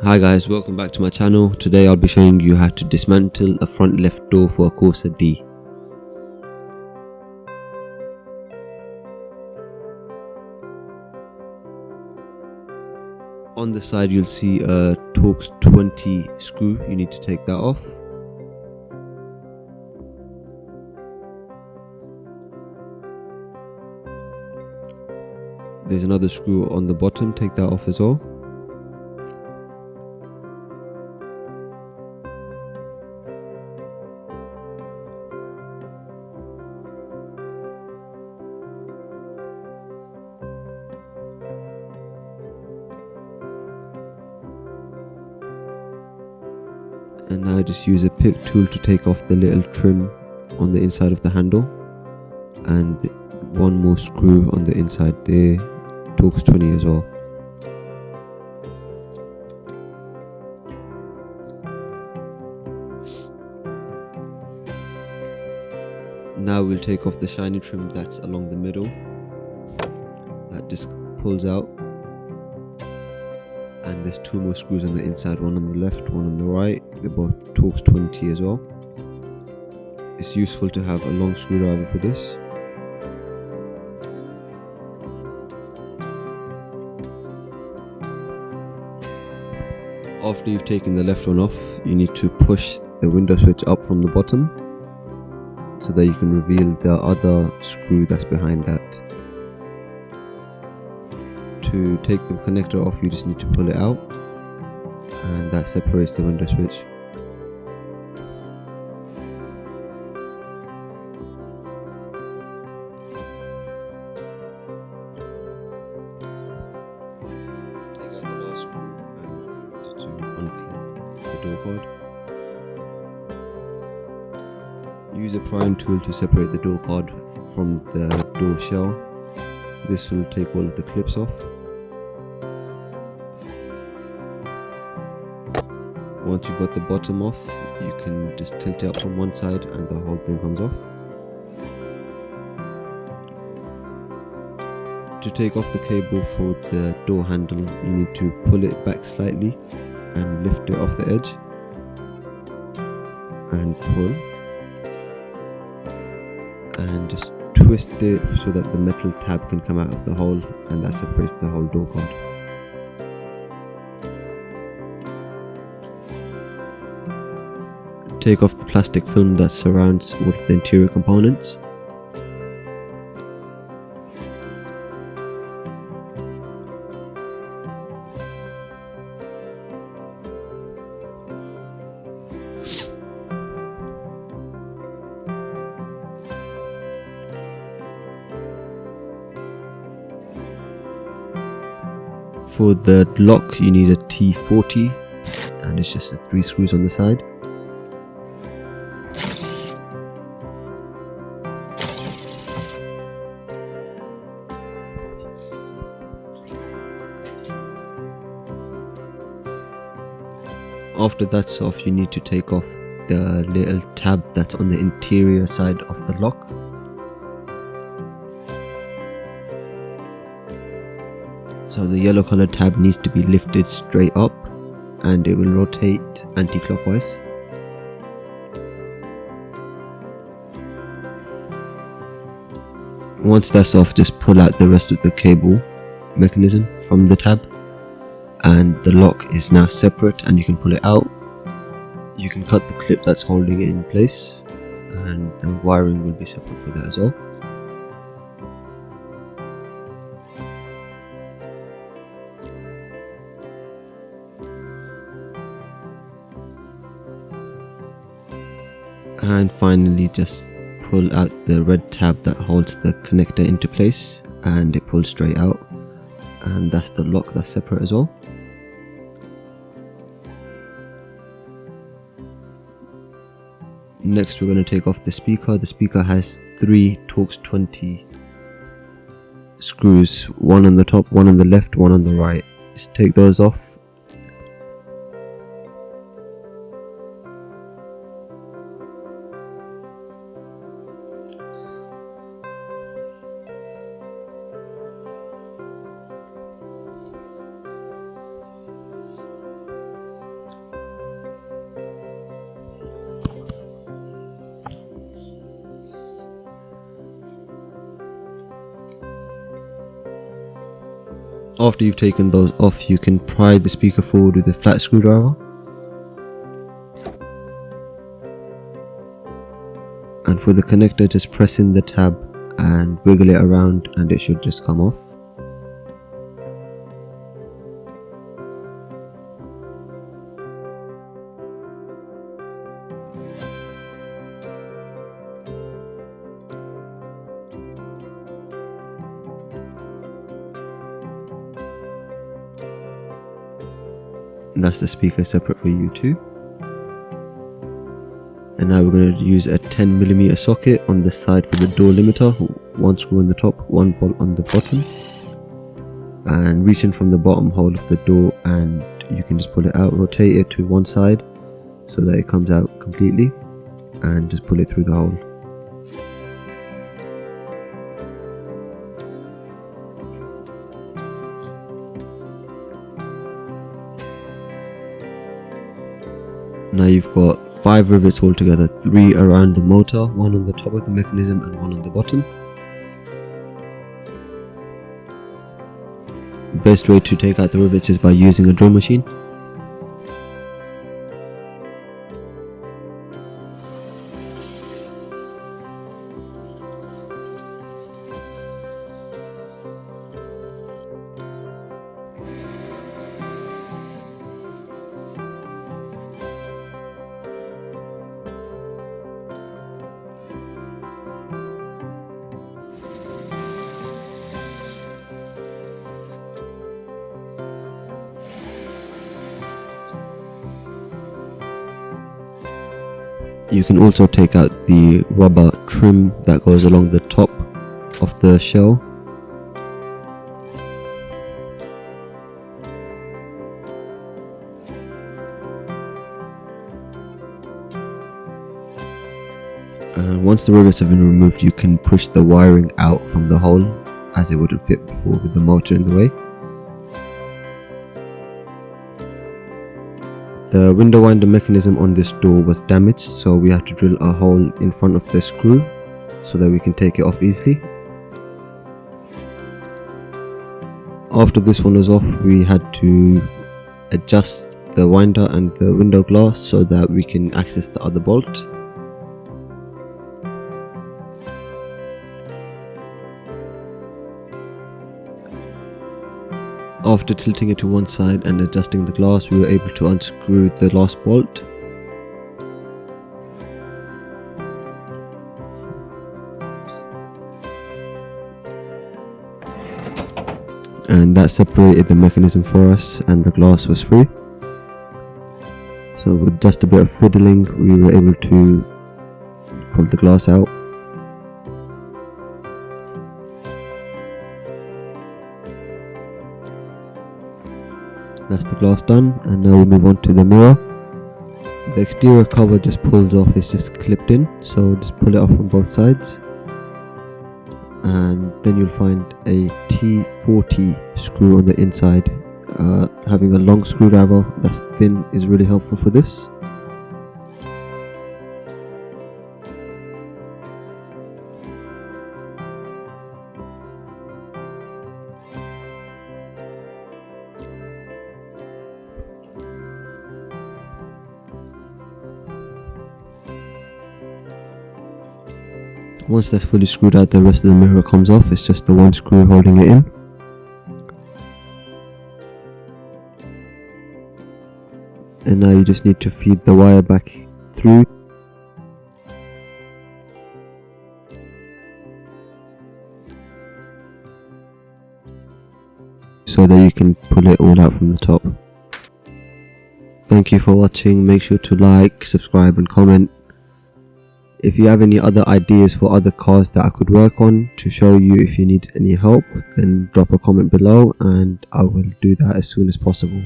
Hi guys, welcome back to my channel. Today I'll be showing you how to dismantle a front left door for a CORSA D. On the side you'll see a Torx 20 screw. You need to take that off. There's another screw on the bottom, take that off as well. And now just use a pick tool to take off the little trim on the inside of the handle, and one more screw on the inside there, Torx 20 as well. Now we'll take off the shiny trim that's along the middle. That just pulls out. And there's two more screws on the inside, one on the left, one on the right. They're both Torx 20 as well. It's useful to have a long screwdriver for this. After you've taken the left one off, you need to push the window switch up from the bottom so that you can reveal the other screw that's behind that. To take the connector off, you just need to pull it out, and that separates the window switch. Take out the last screw and to unclip the door card. Use a prying tool to separate the door card from the door shell. This will take all of the clips off. Once you've got the bottom off, you can just tilt it up from one side and the whole thing comes off. To take off the cable for the door handle, you need to pull it back slightly and lift it off the edge and pull, and just twist it so that the metal tab can come out of the hole, and that separates the whole door card. Take off the plastic film that surrounds all of the interior components. For the lock you need a T40, and it's just the 3 screws on the side. After that's off, you need to take off the little tab that's on the interior side of the lock. So the yellow colored tab needs to be lifted straight up, and it will rotate anti-clockwise. Once that's off, just pull out the rest of the cable mechanism from the tab, and the lock is now separate and you can pull it out. You can cut the clip that's holding it in place, and the wiring will be separate for that as well. And finally just pull out the red tab that holds the connector into place, and it pulls straight out, and that's the lock that's separate as well. Next we're going to take off the speaker. The speaker has 3 Torx 20 screws, one on the top, one on the left, one on the right. Just take those off. After you've taken those off, you can pry the speaker forward with a flat screwdriver. And for the connector, just press in the tab and wiggle it around and it should just come off. And that's the speaker separate for U2. And now we're going to use a 10mm socket on the side for the door limiter, one screw on the top, one bolt on the bottom, and reach in from the bottom hole of the door and you can just pull it out, rotate it to one side so that it comes out completely, and just pull it through the hole. Now you've got 5 rivets altogether, 3 around the motor, 1 on the top of the mechanism and 1 on the bottom. The best way to take out the rivets is by using a drill machine. You can also take out the rubber trim that goes along the top of the shell. And once the rivets have been removed, you can push the wiring out from the hole, as it wouldn't fit before with the motor in the way. The window winder mechanism on this door was damaged, so we had to drill a hole in front of the screw so that we can take it off easily. After this one was off, we had to adjust the winder and the window glass so that we can access the other bolt. After tilting it to one side and adjusting the glass, we were able to unscrew the last bolt. And that separated the mechanism for us and the glass was free. So with just a bit of fiddling, we were able to pull the glass out. That's the glass done, and now we move on to the mirror. The exterior cover just pulls off, it's just clipped in, so just pull it off on both sides. And then you'll find a T40 screw on the inside. Having a long screwdriver that's thin is really helpful for this. Once that's fully screwed out, the rest of the mirror comes off. It's just the one screw holding it in. And now you just need to feed the wire back through. So that you can pull it all out from the top. Thank you for watching. Make sure to like, subscribe and comment. If you have any other ideas for other cars that I could work on to show you, if you need any help, then drop a comment below and I will do that as soon as possible.